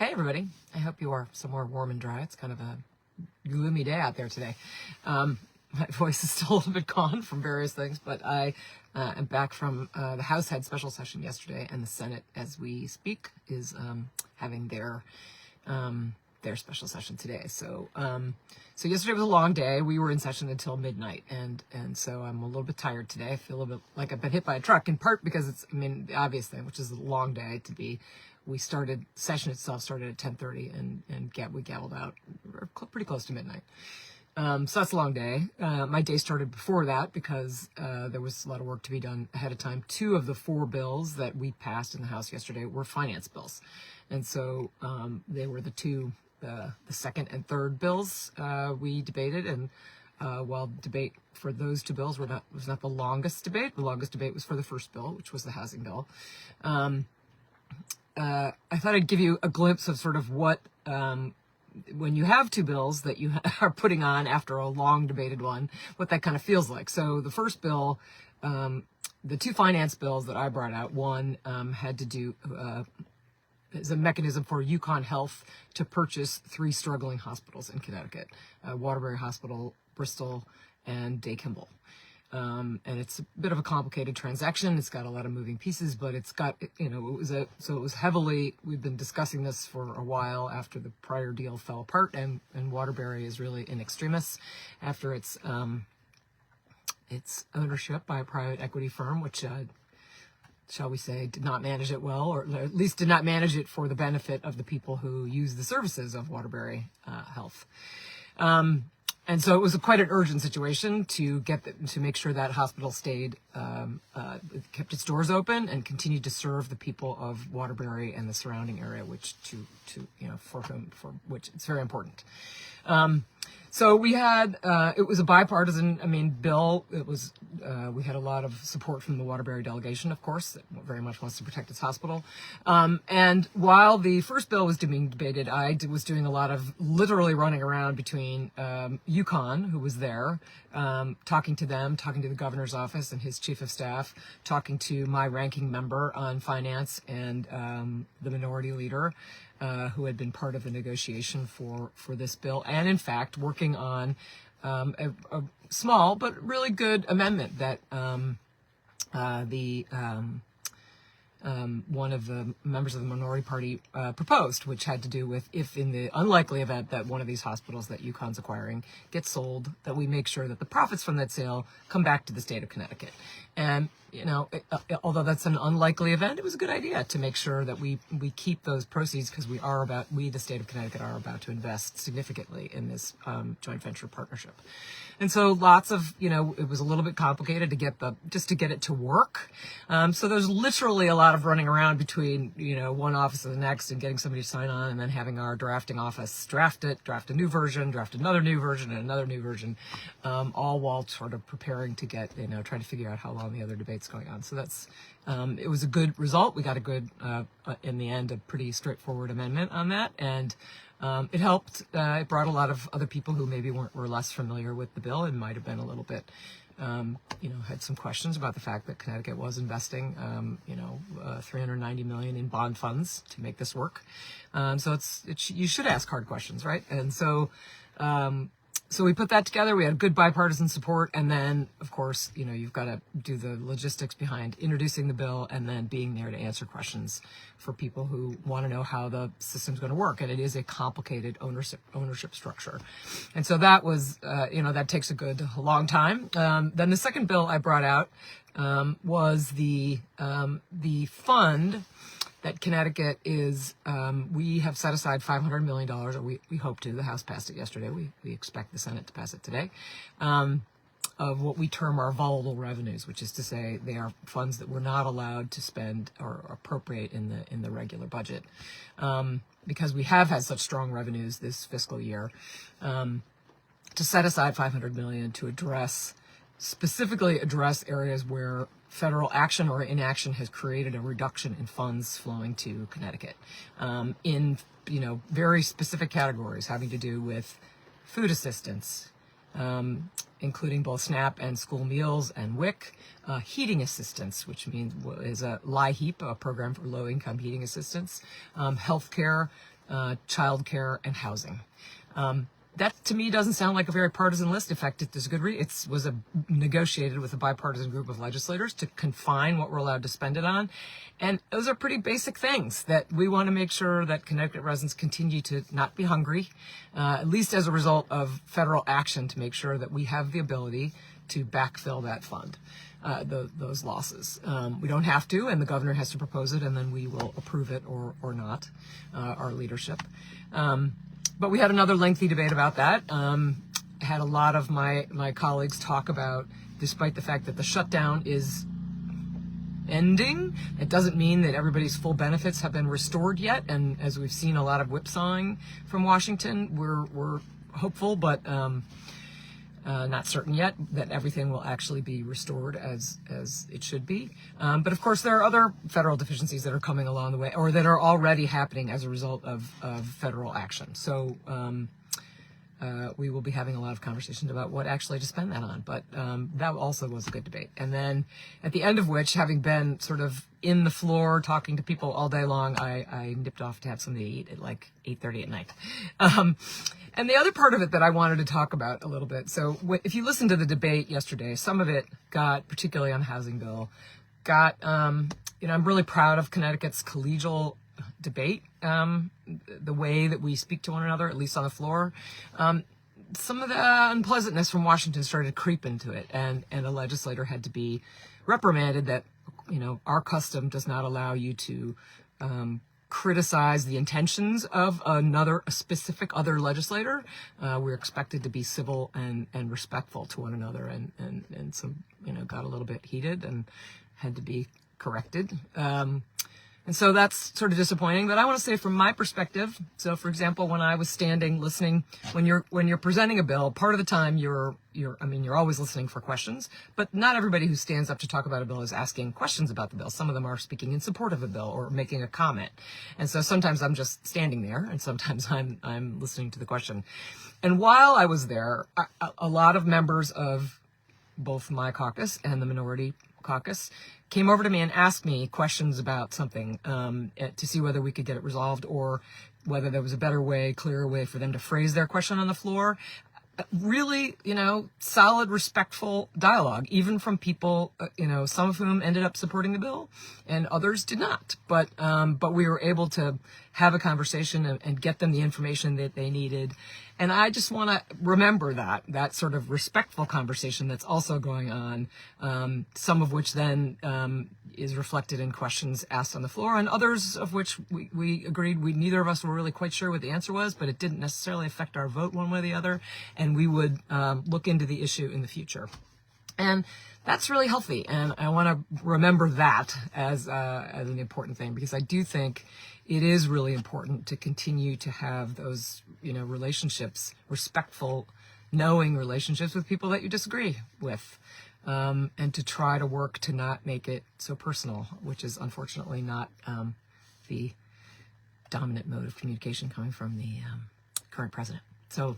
Hey everybody, I hope you are somewhere warm and dry. It's kind of a gloomy day out there today. My voice is still a little bit gone from various things, but I am back from the House had special session yesterday, and the Senate, as we speak, is having their special session today. So yesterday was a long day. We were in session until midnight, and so I'm a little bit tired today. I feel a little bit like I've been hit by a truck, in part because the obvious thing, which is a long day to be. Session itself started at 10:30, and we gavelled out pretty close to midnight. So that's a long day. My day started before that because there was a lot of work to be done ahead of time. 2 of the 4 bills that we passed in the House yesterday were finance bills, and so they were the second and third bills we debated. And while debate for those 2 bills was not the longest debate, the longest debate was for the first bill, which was the housing bill. I thought I'd give you a glimpse of sort of what, when you have 2 bills that you are putting on after a long debated one, what that kind of feels like. So the first bill, the 2 finance bills that I brought out, one had to do is a mechanism for UConn Health to purchase 3 struggling hospitals in Connecticut, Waterbury Hospital, Bristol, and Day Kimball. And it's a bit of a complicated transaction. It's got a lot of moving pieces, but it's got, it was heavily, we've been discussing this for a while after the prior deal fell apart, and Waterbury is really in extremis after its ownership by a private equity firm, which, shall we say, did not manage it well, or at least did not manage it for the benefit of the people who use the services of Waterbury Health. And so it was quite an urgent situation to make sure that hospital stayed, kept its doors open and continued to serve the people of Waterbury and the surrounding area, for which it's very important. So we had, it was a bipartisan, bill. It was, we had a lot of support from the Waterbury delegation, of course, that very much wants to protect its hospital. And while the first bill was being debated, I was doing a lot of literally running around between UConn, who was there, talking to them, talking to the governor's office and his chief of staff, talking to my ranking member on finance and the minority leader, who had been part of the negotiation for this bill, and in fact working on a small but really good amendment that one of the members of the minority party proposed, which had to do with, if in the unlikely event that one of these hospitals that UConn's acquiring gets sold, that we make sure that the profits from that sale come back to the state of Connecticut. And although that's an unlikely event, it was a good idea to make sure that we keep those proceeds, because we, the state of Connecticut, are about to invest significantly in this joint venture partnership. And so lots of, it was a little bit complicated to get it to work. So there's literally a lot of running around between, one office and the next, and getting somebody to sign on, and then having our drafting office draft a new version, draft another new version, and another new version, all while sort of preparing to get, trying to figure out how long the other debate's going on. So that's, it was a good result. We got a good, in the end, a pretty straightforward amendment on that. And it helped. It brought a lot of other people who maybe were less familiar with the bill and might have been a little bit, had some questions about the fact that Connecticut was investing, $390 million in bond funds to make this work. So you should ask hard questions, right? And so, so we put that together. We had good bipartisan support, and then, of course, you've got to do the logistics behind introducing the bill and then being there to answer questions for people who want to know how the system's going to work. And it is a complicated ownership structure, and so that was, that takes a long time. Then the second bill I brought out was the fund that Connecticut is, we have set aside $500 million, or we hope to. The House passed it yesterday. We expect the Senate to pass it today, of what we term our volatile revenues, which is to say they are funds that we're not allowed to spend or appropriate in the regular budget, because we have had such strong revenues this fiscal year, to set aside $500 million to specifically address areas where federal action or inaction has created a reduction in funds flowing to Connecticut, in very specific categories having to do with food assistance, including both SNAP and school meals and WIC, heating assistance, which is a LIHEAP, a program for low-income heating assistance, healthcare, childcare, and housing. That to me doesn't sound like a very partisan list. In fact, it is good. It was negotiated with a bipartisan group of legislators to confine what we're allowed to spend it on. And those are pretty basic things that we want to make sure that Connecticut residents continue to not be hungry, at least as a result of federal action to make sure that we have the ability to backfill that fund, those losses. We don't have to, and the governor has to propose it, and then we will approve it or not, our leadership. But we had another lengthy debate about that. Had a lot of my colleagues talk about, despite the fact that the shutdown is ending, it doesn't mean that everybody's full benefits have been restored yet. And as we've seen a lot of whipsawing from Washington, we're hopeful, but not certain yet that everything will actually be restored as it should be. But of course, there are other federal deficiencies that are coming along the way, or that are already happening as a result of federal action. So we will be having a lot of conversations about what actually to spend that on. But that also was a good debate. And then at the end of which, having been sort of in the floor talking to people all day long, I nipped off to have something to eat at like 8:30 at night. And the other part of it that I wanted to talk about a little bit, so if you listened to the debate yesterday, some of it got, particularly on the housing bill, I'm really proud of Connecticut's collegial debate, the way that we speak to one another, at least on the floor. Some of the unpleasantness from Washington started to creep into it, and a legislator had to be reprimanded that, our custom does not allow you to criticize the intentions of a specific other legislator. We're expected to be civil and respectful to one another, and some, got a little bit heated and had to be corrected. And so that's sort of disappointing. But I want to say from my perspective, so for example, when I was standing listening, when you're presenting a bill, part of the time you're always listening for questions, but not everybody who stands up to talk about a bill is asking questions about the bill. Some of them are speaking in support of a bill or making a comment. And so sometimes I'm just standing there, and sometimes I'm listening to the question. And while I was there, a lot of members of both my caucus and the minority caucus came over to me and asked me questions about something, to see whether we could get it resolved, or whether there was a better way, clearer way for them to phrase their question on the floor. Really, solid, respectful dialogue, even from people, some of whom ended up supporting the bill and others did not. But we were able to have a conversation and get them the information that they needed. And I just want to remember that sort of respectful conversation that's also going on, some of which then is reflected in questions asked on the floor, and others of which we agreed neither of us were really quite sure what the answer was, but it didn't necessarily affect our vote one way or the other, and we would look into the issue in the future. And that's really healthy, and I want to remember that as an important thing, because I do think it is really important to continue to have those, relationships, respectful, knowing relationships with people that you disagree with, and to try to work to not make it so personal, which is unfortunately not the dominant mode of communication coming from the current president. So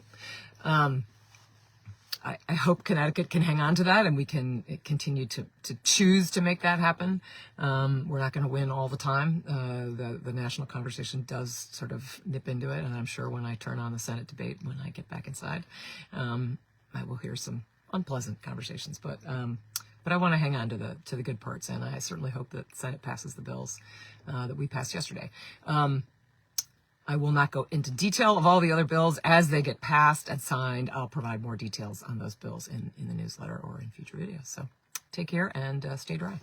I hope Connecticut can hang on to that, and we can continue to choose to make that happen. We're not going to win all the time. The national conversation does sort of nip into it, and I'm sure when I turn on the Senate debate, when I get back inside, I will hear some unpleasant conversations. But I want to hang on to the good parts, and I certainly hope that the Senate passes the bills that we passed yesterday. I will not go into detail of all the other bills. As they get passed and signed, I'll provide more details on those bills in the newsletter or in future videos. So take care and stay dry.